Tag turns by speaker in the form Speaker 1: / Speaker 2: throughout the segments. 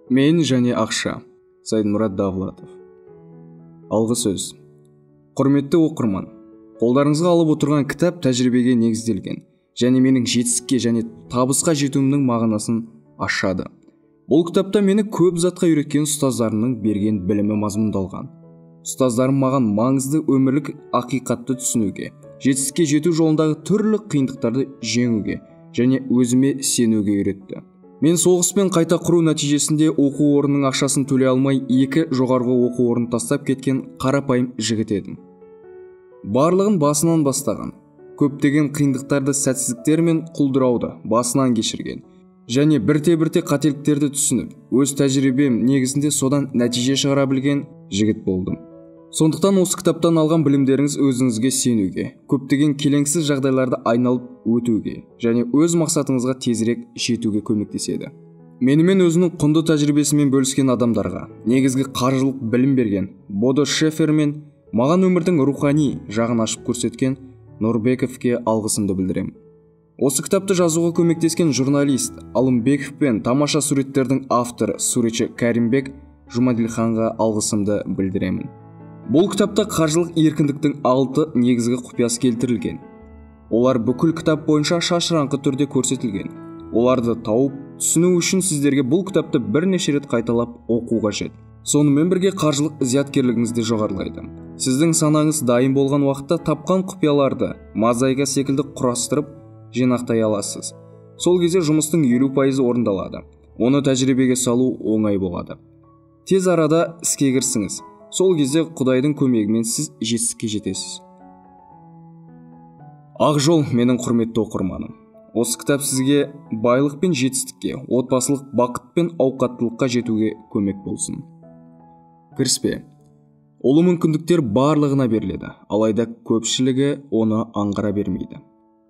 Speaker 1: Мен және ақша. Сайдмұрат Давлатов. Алғы сөз. Құрметті оқырман, қолдарыңызға алып отырған кітап тәжірибеге негізделген және менің жетістікке және табысқа жетуімнің мағынасын ашады. Бұл кітапта мені көп затқа үйреткен ұстаздарымның берген білімі мазмұндалған. Ұстаздарым маған маңызды өмірлік ақиқатты түсінуге, жетістікке жету жолындағы түрлі қиындықтарды жеңуге және өзіме сенуге үйретті. Мен соғыспен қайта құру нәтижесінде оқу орнының ақшасын төлей алмай 2 жоғарғы оқу орнын тастап кеткен қарапайым жігіт едім. Барлығын басынан бастаған, көптеген қиындықтарды, сәтсіздіктер мен құлдырауды басынан кешірген және бірте-бірте қателіктерді түсініп, өз тәжірибем негізінде содан нәтиже шығара білген жігіт болдым. Сондықтан осы кітаптан алған білімдеріңіз өзіңізге сенуге, көптеген келеңсіз жағдайларды айналып өтуге және өз мақсатыңызға тезірек жетуге көмектеседі. Менімен өзінің құнды тәжірибесімен бөліскен адамдарға, негізгі қаржылық білім берген Бодо Шефер мен маған өмірдің рухани жағын ашып көрсеткен Нұрбековке алғысымды білдіремін. Осы кітапты жазуға көмектескен журналист Алымбеков пен тамаша суреттердің авторы суретші Кәрімбек Жұмаділханға алғысымды білдіремін. Бұл кітапта қаржылық еркіндіктің 6 негізгі құпиясы келтірілген. Олар бүкіл кітап бойынша шашыраңқы түрде көрсетілген. Оларды тауып, түсіну үшін сіздерге бұл кітапты бірнеше рет қайталап оқу қажет. Сонымен бірге қаржылық зияткерлігіңізді жоғарылайды. Сіздің санаңыз дайын болған уақытта тапқан құпияларды мозаика секілді құрастырып, жинақтай аласыз. Сол кезде жұмыстың 50% орындалады. Оны тәжірибеге салу оңай болады. Тез арада іске кірісіңіз. Сол кезде Құдайдың көмегімен сіз жетістікке жетесіз. Ақ жол, менің құрметті оқырманым. Осы кітап сізге байлық пен жетістікке, отбасылық бақыт пен ауқаттылыққа жетуге көмек болсын. Кіріспе. Олы мүмкіндіктер барлығына беріледі, алайда көпшілігі оны аңғара бермейді.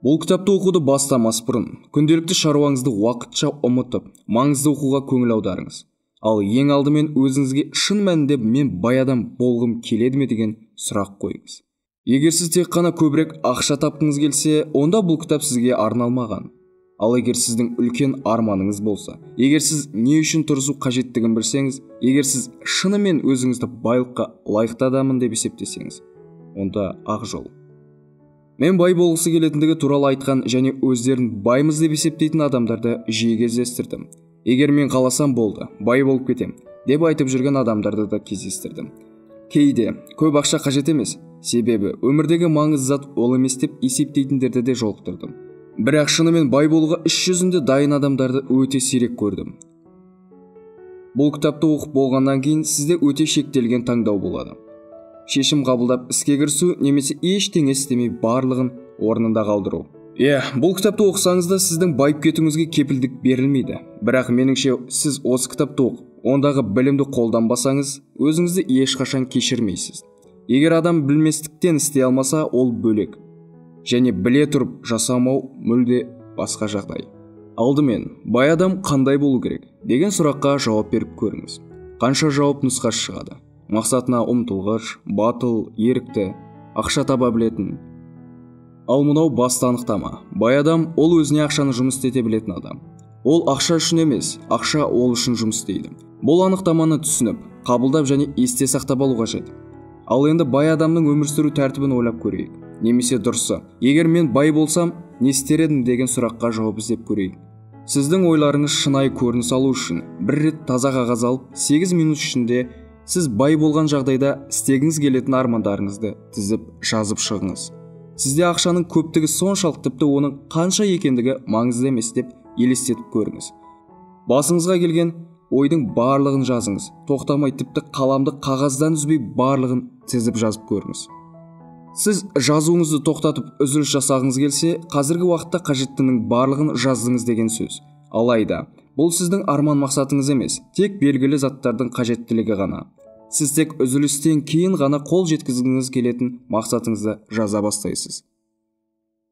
Speaker 1: Бұл кітапты оқуды бастамас бұрын, күнделікті шаруаңызды уақытша ұмытып, маңызды оқуға көңіл аударыңыз. Ал ең алдымен өзіңізге шын мәнінде мен бай адам болғым келеді ме деген сұрақ қойыңыз. Егер сіз тек қана көбірек ақша тапқыңыз келсе, онда бұл кітап сізге арналмаған. Ал егер сіздің үлкен арманыңыз болса, егер сіз не үшін тұрысу қажеттігін білсеңіз, егер сіз шынымен өзіңізді байлыққа лайықты адаммын деп есептесеңіз, онда ақ жол. Мен бай болғысы келетіндігі туралы айтқан және өздерін баймыз деп есептейтін адамдарды жиі кездестірдім. Егер мен қаласам болды, бай болып кетем, деп айтып жүрген адамдарды да кездестірдім. Кейде көп ақша қажет емес, себебі өмірдегі маңызды зат ол емес деп есептейтіндерді де жолықтырдым. Бірақ шынымен бай болуға іс жүзінде дайын адамдарды өте сирек көрдім. Бұл кітапты оқып болғаннан кейін сізде өте шектелген таңдау болады. Шешім қабылдап іске кірісу немесе ештеңе істемей барлығын орнында қалдыру. Бұл кітапты оқысаңыз да сіздің байып кетуіңізге кепілдік берілмейді. Бірақ меніңше сіз осы кітапты оқып, ондағы білімді қолданбасаңыз, өзіңізді ешқашан кешірмейсіз. Егер адам білместіктен істей алмаса, ол бөлек. Және біле тұрып жасамау мүлде басқа жағдай. Алдымен, бай адам қандай болу керек деген сұраққа жауап беріп көріңіз. Қанша жауап нұсқасы шығады? Мақсатына ұмтылғыш, батыл, ерікті, ақша таба білетін. Ал мынау басты анықтама. Бай адам ол өзіне ақшаны жұмыс істете білетін адам. Ол ақша үшін емес, ақша ол үшін жұмыс істейді. Бұл анықтаманы түсініп, қабылдап және есте сақтап алу қажет. Ал енді бай адамның өмір сүру тәртібін ойлап көрейік. Немесе дұрысы, егер мен бай болсам, не істер едім деген сұраққа жауап іздеп көрейік. Сіздің ойларыңыз шынайы көрініс алу үшін бір рет таза қағаз алып, 8 минут ішінде сіз бай болған жағдайда істегіңіз келетін армандарыңызды тізіп жазып шығыңыз. Сізде ақшаның көптігі соншалық, тіпті оның қанша екендігі маңызды емес деп елестетіп көріңіз. Басыңызға келген ойдың барлығын жазыңыз. Тоқтамай, тіпті қаламды қағаздан үзбей барлығын тізіп жазып көріңіз. Сіз жазуыңызды тоқтатып үзіліс жасағыңыз келсе, қазіргі уақытта қажеттінің барлығын жаздыңыз деген сөз. Алайда, бұл сіздің арман мақсатыңыз емес, тек белгілі заттардың қажеттілігі ғана. Сіз тек үзілістен кейін ғана қол жеткізгіңіз келетін мақсатыңызды жаза бастайсыз.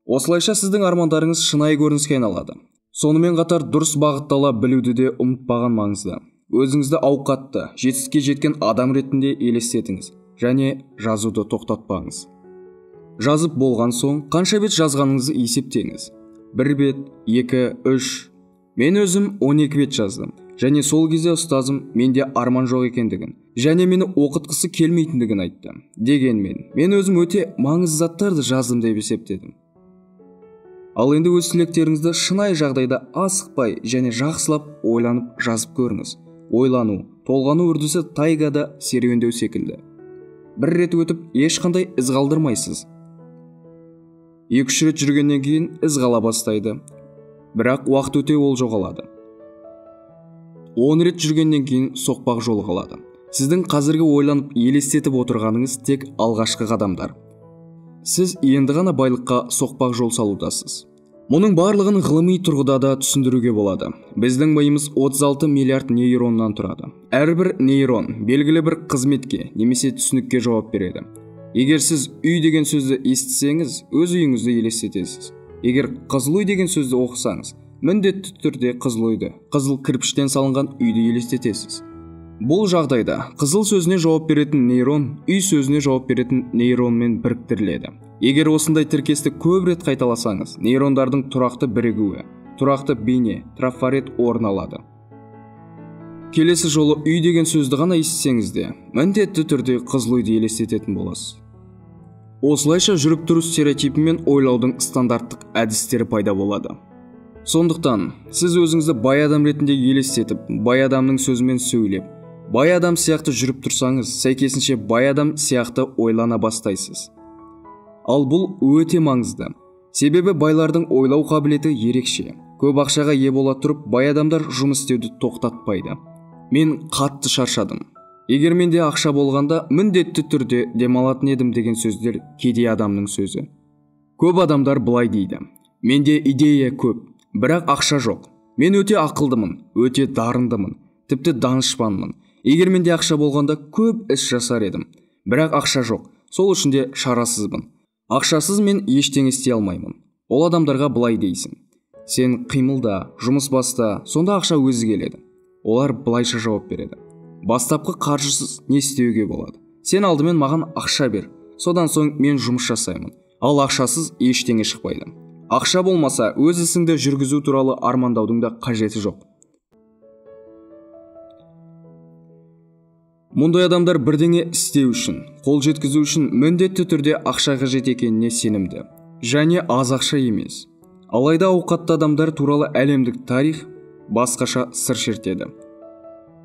Speaker 1: Осылайша сіздің армандарыңыз шынайы көрініске айналады. Сонымен қатар дұрыс бағыттала білуді де ұмытпаған маңызды. Өзіңізді ауқатты, жетістікке жеткен адам ретінде елестетіңіз және жазуды тоқтатпаңыз. Жазып болған соң қанша бет жазғаныңызды есептеңіз. 1 бет, 2, 3. Мен өзім 12 бет жаздым. және сол кезде ұстазым менде арман жоқ екендігін және мені оқытқысы келмейтіндігін айтты. Дегенмен мен өзім өте маңызды заттарды жаздым деп есептедім. Ал енді өз тілектеріңізді шынайы жағдайда асықпай және жақсылап ойланып жазып көріңіз. Ойлану, толғану үрдісі тайгада серуендеу секілді. Бір рет өтіп, ешқандай із қалдырмайсыз. 2-3 рет жүргеннен кейін із қала бастайды. Бірақ уақыт өте ол жоғалады. 10 рет жүргеннен кейін соқпақ жолы қалады. Сіздің қазіргі ойланып елестетіп отырғаныңыз тек алғашқы қадамдар. Сіз енді ғана байлыққа соқпақ жол салудасыз. Мұның барлығын ғылыми тұрғыда да түсіндіруге болады. Біздің миымыз 36 миллиард нейроннан тұрады. Әрбір нейрон белгілі бір қызметке немесе түсінікке жауап береді. Егер сіз үй деген сөзді естісеңіз, өз үйіңізді елестетесіз. Егер қызыл үй деген сөзді оқысаңыз, міндетті түрде қызыл үйді, қызыл кірпіштен салынған үйді елестетесіз. Бұл жағдайда қызыл сөзіне жауап беретін нейрон үй сөзіне жауап беретін нейронмен біріктіріледі. Егер осындай тіркесті көп рет қайталасаңыз, нейрондардың тұрақты бірігуі, тұрақты бейне, трафарет орын алады. Келесі жолы үй деген сөзді ғана естісеңіз де, міндетті түрде қызыл үйді елестететін боласыз. Осылайша жүріп тұру стереотипі мен ойлаудың стандарттық әдістері пайда болады. Сондықтан, сіз өзіңізді бай адам ретінде елестетіп, бай адамның сөзімен сөйлеп, бай адам сияқты жүріп тұрсаңыз, сәйкесінше бай адам сияқты ойлана бастайсыз. Ал бұл өте маңызды. Себебі байлардың ойлау қабілеті ерекше. Көп ақшаға ие бола тұрып, бай адамдар жұмыс істеуді тоқтатпайды. Мен қатты шаршадым. Егер менде ақша болғанда, міндетті түрде демалатын едім деген сөздер кедей адамның сөзі. Көп адамдар былай дейді: менде идея көп, бірақ ақша жоқ. Мен өте ақылдымын, өте дарындымын, тіпті данышпанмын. Егер менде ақша болғанда көп іс жасар едім, бірақ ақша жоқ. Сол үшін де шарасызбын. Ақшасыз мен ештеңе істей алмаймын. Ол адамдарға былай дейсің: сен қимылда, жұмыс баста, сонда ақша өзі келеді. Олар былайша жауап береді: бастапқы қаржысыз не істеуге болады? Сен алдымен маған ақша бер, содан соң мен жұмыс жасаймын. Ал ақшасыз ештеңе шықпайды. Ақша болмаса, өз ісіңді жүргізу туралы армандаудың да қажеті жоқ. Мұндай адамдар бірдеңе істеу үшін, қол жеткізу үшін міндетті түрде ақша қажет екеніне сенімді. Және аз ақша емес. Алайда ауқатты адамдар туралы әлемдік тарих басқаша сыр шертеді.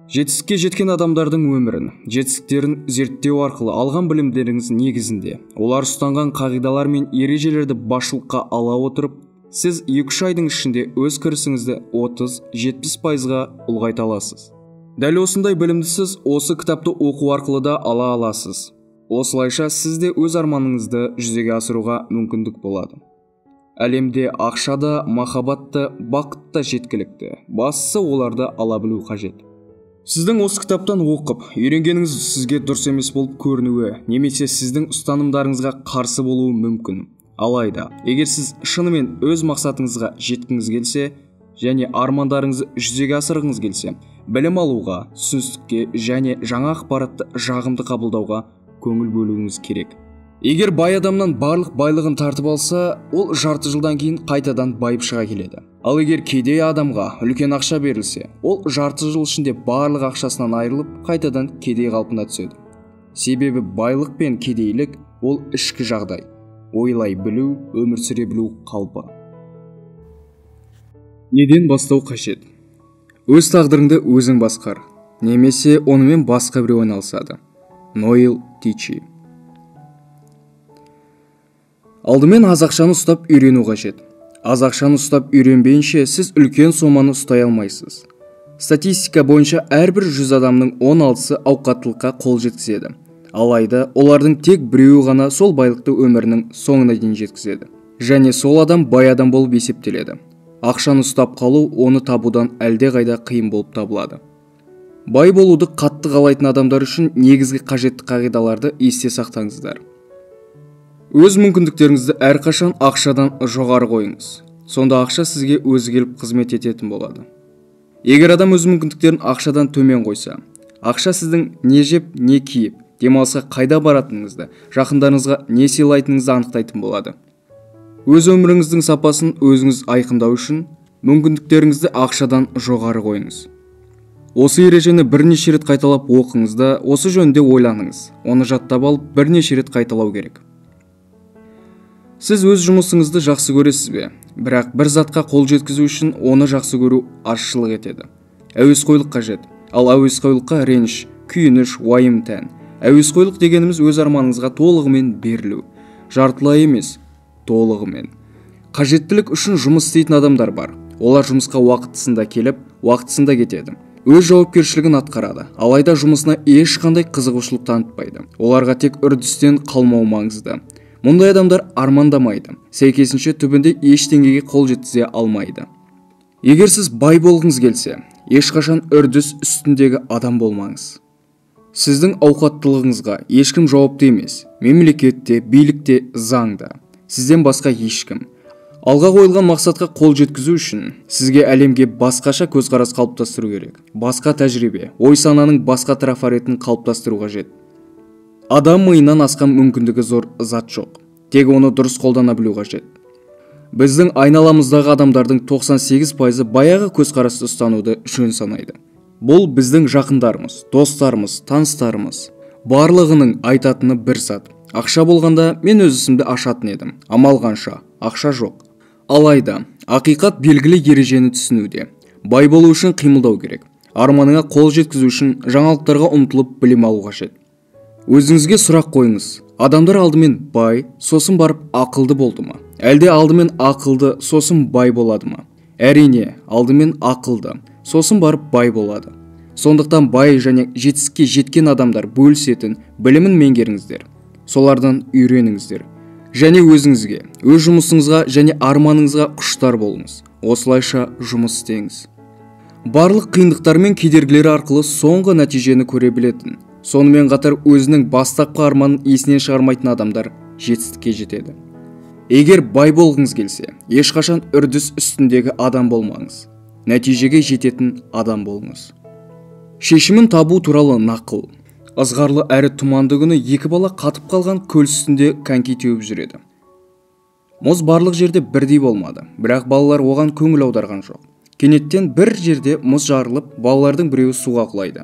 Speaker 1: Жетістікке жеткен адамдардың өмірін, жетістіктерін зерттеу арқылы алған білімдеріңіз негізінде, олар ұстанған қағидалар мен ережелерді басшылыққа ала отырып, сіз 2-3 айдың ішінде өз кірісіңізді 30-70%-ға ұлғайта аласыз. Дәл осындай білімді сіз осы кітапты оқу арқылы да ала аласыз. Осылайша сізде өз арманыңызды жүзеге асыруға мүмкіндік болады. Әлемде ақша да, махаббат та, бақыт та жеткілікті. Бастысы оларды ала білу қажет. Сіздің осы кітаптан оқып, үйренгеніңіз сізге дұрыс емес болып көрінуі, немесе сіздің ұстанымдарыңызға қарсы болуы мүмкін. Алайда, егер сіз шынымен өз мақсатыңызға жеткіңіз келсе, және армандарыңызды жүзеге асырғыңыз келсе, білім алуға, түсіністікке және жаңа ақпаратты жағымды қабылдауға көңіл бөлуіңіз керек. Егер бай адамнан барлық байлығын тартып алса, ол жарты жылдан кейін қайтадан байып шыға келеді. Ал егер кедей адамға үлкен ақша берілсе, ол жарты жыл ішінде барлық ақшасынан айырылып, қайтадан кедей қалпына түседі. Себебі байлық пен кедейлік ол ішкі жағдай. Ойлай білу, өмір сүре білу қалпы. Неден бастау қажет? Өз тағдырыңды өзің басқар, немесе онымен басқа біреу айналысады. Ноэл Тичи. Алдымен аз ақшаны ұстап үйрену қажет. Аз ақшаны ұстап үйренбейінше сіз үлкен соманы ұстай алмайсыз. Статистика бойынша әрбір 100 адамның 16-сы ауқаттылыққа қол жеткізеді. Алайда олардың тек біреуі ғана сол байлықты өмірінің соңына дейін жеткізеді. Және сол адам бай адам болып есептеледі. Ақшаны ұстап қалу оны табудан әлдеқайда қиын болып табылады. Бай болуды қатты қалайтын адамдар үшін негізгі қажетті қағидаларды есте сақтаңыздар. Өз мүмкіндіктеріңізді әрқашан ақшадан жоғары қойыңыз. Сонда ақша сізге өзі келіп қызмет ететін болады. Егер адам өз мүмкіндіктерін ақшадан төмен қойса, ақша сіздің не жеп, не киіп, демалысқа қайда баратыныңызды, жақындарыңызға не сыйлайтыныңызды анықтайтын болады. Өз өміріңіздің сапасын өзіңіз айқындау үшін мүмкіндіктеріңізді ақшадан жоғары қойыңыз. Осы ережені бірнеше рет қайталап оқыңыз да осы жөнінде ойланыңыз. Оны жаттап алып бірнеше рет қайталау керек. Сіз өз жұмысыңызды жақсы көресіз бе? Бірақ бір затқа қол жеткізу үшін оны жақсы көру азшылық етеді. Әуесқойлық қажет. Ал әуесқойлыққа реніш, күйініш, уайым тән. Әуесқойлық дегеніміз өз арманыңызға толығымен берілу. Жартылай емес, толығымен. Қажеттілік үшін жұмыс істейтін адамдар бар. Олар жұмысқа уақытысында келіп, уақытысында кетеді. Өз жауапкершілігін атқарады, алайда жұмысына ешқандай қызығушылық танытпайды. Оларға тек үрдістен қалмау маңызды. Мұндай адамдар армандамайды, сәйкесінше түбінде ештеңеге қол жеткізе алмайды. Егер сіз бай болғыңыз келсе, ешқашан үрдіс үстіндегі адам болмаңыз. Сіздің ауқаттылығыңызға ешкім жауапты емес, мемлекетте, билікте, заңда. Сізден басқа ешкім. Алға қойылған мақсатқа қол жеткізу үшін сізге әлемге басқаша көзқарас қалыптастыру керек. Басқа тәжірибе, ой-сананың басқа трафаретін қалыптастыру қажет. Адам миынан асқан мүмкіндігі зор зат жоқ. Тек оны дұрыс қолдана білу қажет. Біздің айналамыздағы адамдардың 98% баяғы көзқарасты ұстануды жөн санайды. Бұл біздің жақындарымыз, достарымыз, таныстарымыз. Барлығының айтатыны бір зат. Ақша болғанда мен өз ісімді ашатын едім. Амал қанша, ақша жоқ. Алайда, ақиқат белгілі ережені түсінуде. Бай болу үшін қимылдау керек. Арманыңа қол жеткізу үшін жаңалықтарға ұмтылып білім алу қажет. Өзіңізге сұрақ қойыңыз. Адамдар алдымен бай, сосын барып ақылды болды ма? Әлде алдымен ақылды, сосын бай болады ма? Әрине, алдымен ақылды, сосын барып бай болады. Сондықтан бай және жетістікке жеткен адамдар бөлісетін білімін меңгеріңіздер. Солардан үйреніңіздер. Және өзіңізге, өз жұмысыңызға және арманыңызға құштар болыңыз. Осылайша жұмыс істеңіз. Барлық қиындықтар мен кедергілері арқылы соңғы нәтижені көре білетін. Сонымен қатар өзінің бастапқы арманын есінен шығармайтын адамдар жетістікке жетеді. Егер бай болғыңыз келсе, ешқашан үрдіс үстіндегі адам болмаңыз. Нәтижеге жететін адам болыңыз. Шешімін табу туралы нақыл. Ызғарлы әрі тұманды күні екі бала қатып қалған көл үстінде коньки теуіп жүреді. Мұз барлық жерде бірдей болмады, бірақ балалар оған көңіл аударған жоқ. Кенеттен бір жерде мұз жарылып, балалардың біреуі суға құлайды.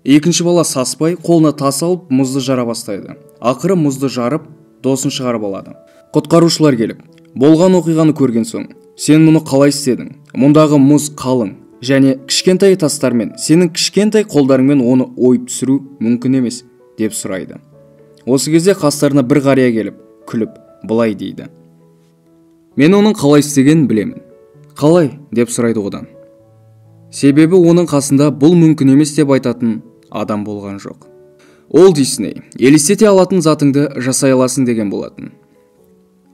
Speaker 1: Екінші бала саспай, қолына тас алып, мұзды жара бастайды. Ақыры мұзды жарып, досын шығарып алады. Құтқарушылар келіп, болған оқиғаны көрген соң, сен мұны қалай істедің? Мұндағы мұз қалың. Және кішкентай тастармен, сенің кішкентай қолдарыңмен оны ойып түсіру мүмкін емес, деп сұрайды. Осы кезде қастарына бір қария келіп, күліп, былай дейді. Мен оның қалай істегенін білемін. Қалай, деп сұрайды одан. Себебі оның қасында бұл мүмкін емес деп айтатын адам болған жоқ. Ол Дисней, елестете алатын затыңды жасай аласың деген болатын.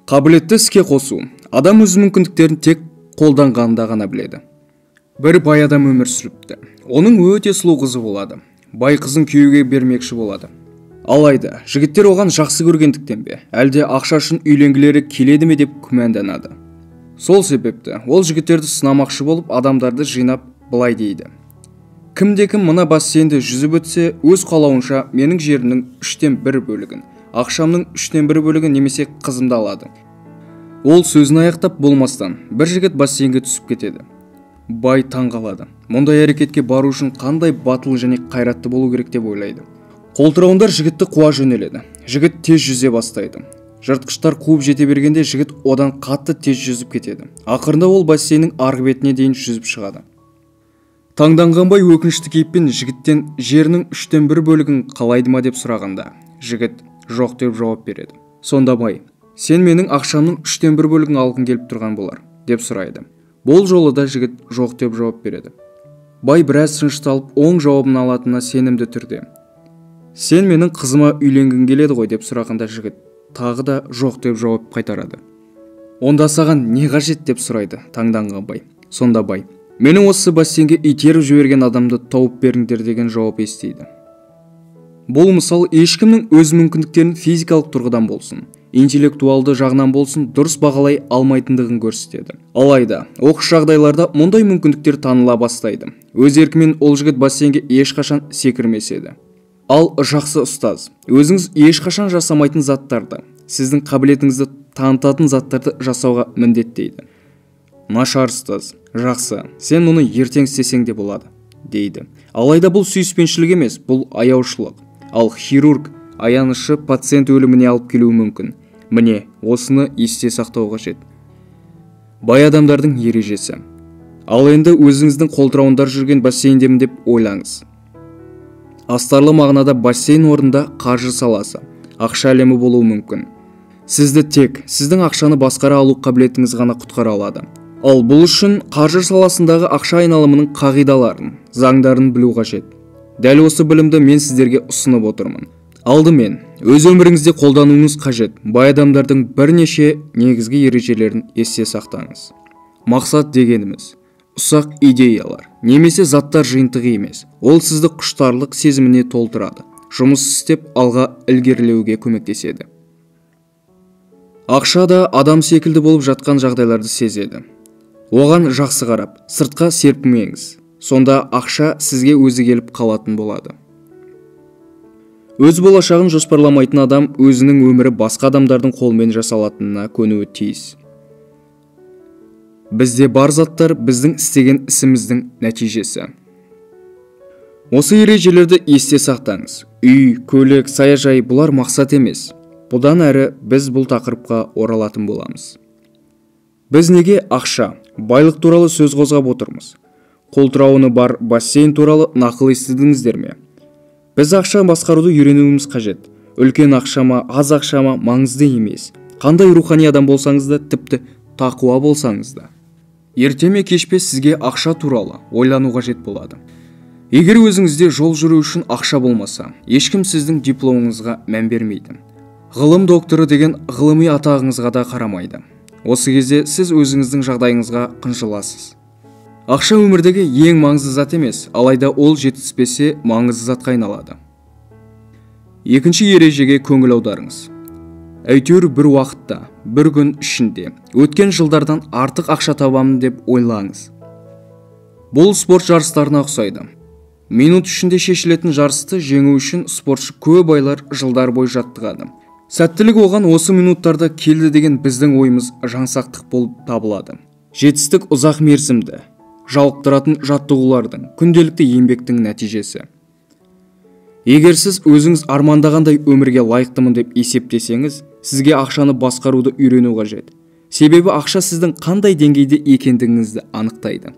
Speaker 1: Қабілетті іске қосу. Адам өз мүмкіндіктерін тек қолданғанда ғана біледі. Бір бай адам өмір сүріпті. Оның өте сұлу қызы болады. Бай қызын күйеуге бермекші болады. Алайда, жігіттер оған жақсы көргендіктен бе, әлде ақша үшін үйленгілері келеді ме деп күмәнданады. Сол себепті ол жігіттерді сынамақшы болып адамдарды жинап былай дейді. Кімде-кім мына бассейнді жүзіп өтсе, өз қалауынша менің жерімнің 1/3 бөлігін, ақшамның 1/3 бөлігін немесе қызымды алады. Ол сөзін аяқтап болмастан бір жігіт бассейнге түсіп кетеді. Бай таң қалады. Мұндай әрекетке бару үшін қандай батыл және қайратты болу керек деп ойлайды. Қолтырауындар жігітті қуа жөнеледі. Жігіт тез жүзе бастайды. Жыртқыштар қуып жете бергенде жігіт одан қатты тез жүзіп кетеді. Ақырында ол бассейннің арғы бетіне дейін жүзіп шығады. Таңданған бай өкінішті кейіппен жігіттен жерінің 1/3 бөлігін қалайды ма деп сұрағанда, жігіт жоқ деп жауап береді. Сонда бай, сен менің ақшамның 1/3 бөлігін алғың келіп тұрған болар, деп сұрайды. Бұл жолы да жігіт жоқ деп жауап береді. Бай біраз тынышталып, оң жауабын алатынына сенімді түрде. Сен менің қызыма үйленгің келеді ғой деп сұрағанда жігіт тағы да жоқ деп жауап қайтарады. Онда саған не қажет деп сұрайды таңданған бай. Сонда бай, менің осы бассейнге итеріп жіберген адамды тауып беріңдер деген жауап естиді. Бұл мысал ешкімнің өз мүмкіндіктерін физикалық тұрғыдан болсын, интеллектуалды жағынан болсын дұрыс бағалай алмайтындығын көрсетеді. Алайда, оқыс жағдайларда мұндай мүмкіндіктер таныла бастайды. Өз еркімен ол жігіт бассейнге ешқашан секірмес еді. Ал жақсы ұстаз, өзіңіз ешқашан жасамайтын заттарды, сіздің қабілетіңізді танытатын заттарды жасауға міндеттейді. Нашар ұстаз, жақсы, сен мұны ертең істесең де болады, дейді. Алайда бұл сүйіспеншілік емес, бұл аяушылық. Ал хирург аянышы пациент өліміне алып келуі мүмкін. Міне, осыны есте сақтау қажет. Бай адамдардың ережесі. Ал енді өзіңіздің қолтырауындар жүрген бассейндемін деп ойлаңыз. Астарлы мағынада бассейн орнында қаржы саласы, ақша әлемі болуы мүмкін. Сізді тек сіздің ақшаны басқара алу қабілетіңіз ғана құтқара алады. Ал бұл үшін қаржы саласындағы ақша айналымының қағидаларын, заңдарын білу қажет. Дәл осы білімді мен сіздерге ұсынып отырмын. Алдымен, өз өміріңізде қолдануыңыз қажет. Бай адамдардың бірнеше негізгі ережелерін есте сақтаңыз. Мақсат дегеніміз ұсақ идеялар, немесе заттар жиынтығы емес. Ол сізді құштарлық сезіміне толтырады. Жұмыс істеп алға ілгерілеуге көмектеседі. Ақша да адам секілді болып жатқан жағдайларды сезеді. Оған жақсы қарап, сыртқа серпімеңіз. Сонда ақша сізге өзі келіп қалатын болады. Өз болашағын жоспарламайтын адам өзінің өмірі басқа адамдардың қолымен жасалатынына көнуі тиіс. Бізде бар заттар біздің істеген ісіміздің нәтижесі. Осы ережелерді есте сақтаңыз. Үй, көлік, саяжай бұлар мақсат емес. Бұдан әрі біз бұл тақырыпқа оралатын боламыз. Біз неге ақша, байлық туралы сөз қозғап отырмыз? Қолтырауыны бар бассейн туралы нақыл естідіңіздер ме? Біз ақша басқаруды үйренуіміз қажет. Үлкен ақшама, аз ақшама маңызды емес. Қандай рухани адам болсаңыз да, тіпті тақуа болсаңыз да. Ерте ме кеш пе сізге ақша туралы ойлану қажет болады. Егер өзіңізде жол жүру үшін ақша болмаса, ешкім сіздің дипломыңызға мән бермейді. Ғылым докторы деген ғылыми атағыңызға да қарамайды. Осы кезде сіз өзіңіздің жағдайыңызға қынжыласыз. Ақша өмірдегі ең маңызды зат емес, алайда ол жетіспесе маңызды затқа айналады. Екінші ережеге көңіл аударыңыз. Әйтеуір бір уақытта, бір күн ішінде, өткен жылдардан артық ақша табамын деп ойлаңыз. Бұл спорт жарыстарына ұқсайды. Минут ішінде шешілетін жарысты жеңу үшін спортшы көп айлар жылдар бойы жаттығады. Сәттілік оған осы минуттарда келді деген біздің ойымыз жаңсақтық болып табылады. Жетістік ұзақ мерзімді, жалықтыратын жаттығулардың, күнделікті еңбектің нәтижесі. Егер сіз өзіңіз армандағандай өмірге лайықтымын деп есептесеңіз, сізге ақшаны басқаруды үйрену қажет. Себебі ақша сіздің қандай деңгейде екендігіңізді анықтайды.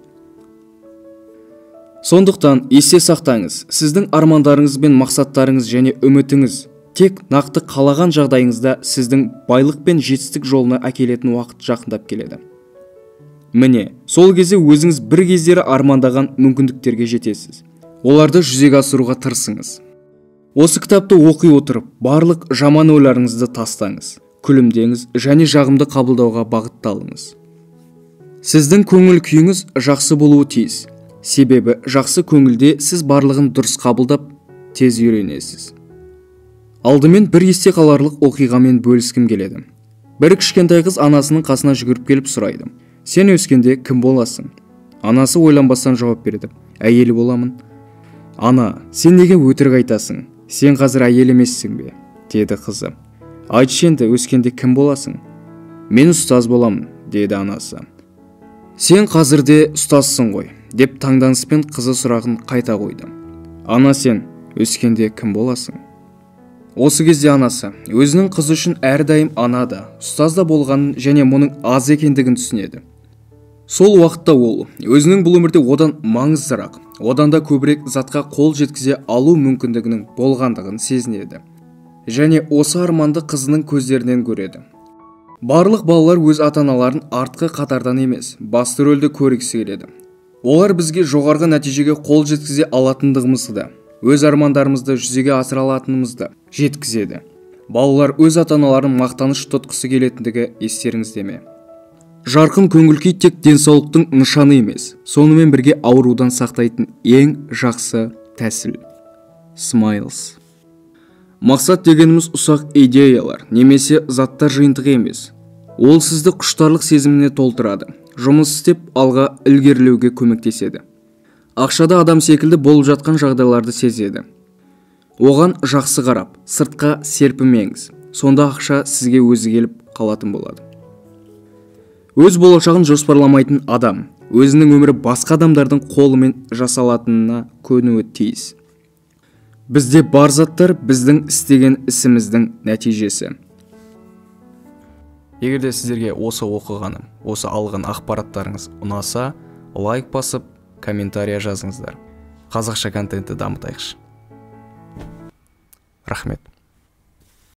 Speaker 1: Сондықтан есте сақтаңыз, сіздің армандарыңыз бен мақсаттарыңыз және үмітіңіз тек нақты қалаған жағдайыңызда сіздің байлық пен жетістік жолына әкелетін уақыт жақындап келеді. Міне, сол кезде өзіңіз бір кездері армандаған мүмкіндіктерге жетесіз. Оларды жүзеге асыруға тырысыңыз. Осы кітапты оқи отырып, барлық жаман ойларыңызды тастаңыз, күлімдеңіз және жағымды қабылдауға бағытталыңыз. Сіздің көңіл күйіңіз жақсы болуы тиіс. Себебі жақсы көңілде сіз барлығын дұрыс қабылдап, тез үйренесіз. Алдымен бір есте қаларлық оқиғамен бөліскім келеді. Бір кішкентай қыз анасының қасына жүгіріп келіп сұрайды: "Сен өскенде кім боласың?" Анасы ойланбастан жауап берді: "Әйелі боламын." "Ана, сен неге өтірік айтасың? Сен қазір әйел емессің бе?" деді қызы. "Айтшы енді, өскенде кім боласың?" "Мен ұстаз боламын", деді анасы. "Сен қазірде ұстазсың ғой", деп таңданыспен қызы сұрағын қайта қойды. "Ана, сен өскенде кім боласың?" Осы кезде анасы өзінің қызы үшін әрдайым ана да, ұстаз да болғанын және мұның аз екендігін түсінеді. Сол уақытта ол өзінің бұл өмірде одан маңыздырақ, одан да көбірек затқа қол жеткізе алу мүмкіндігінің болғандығын сезінеді. Және осы арманды қызының көздерінен көреді. Барлық балалар өз ата-аналарын артқы қатардан емес, басты рөлді көргісі келеді. Олар бізге жоғарғы нәтижеге қол жеткізе алатындығымызды, өз армандарымызды жүзеге асыра алатынымызды жеткізеді. Балалар өз ата-аналарын мақтаныш тұтқысы келетіндігі естеріңізде ме? Жарқын көңіл-күй тек денсаулықтың нышаны емес, сонымен бірге аурудан сақтайтын ең жақсы тәсіл. Смайлс. Мақсат дегеніміз ұсақ идеялар, немесе заттар жиынтығы емес. Ол сізді құштарлық сезіміне толтырады, жұмыс істеп алға ілгерілеуге көмектеседі. Ақшада адам секілді болып жатқан жағдайларды сезеді. Оған жақсы қарап, сыртқа серпімеңіз. Сонда ақша сізге өзі келіп қалатын болады. Өз болашағын жоспарламайтын адам өзінің өмірі басқа адамдардың қолымен жасалатынына көнуі тиіс. Бізде бар заттар біздің істеген ісіміздің нәтижесі. Егер де сіздерге осы оқығаным, осы алған ақпараттарыңыз ұнаса, лайк басып, комментария жазыңыздар. Қазақша контентті дамытайықшы. Рахмет.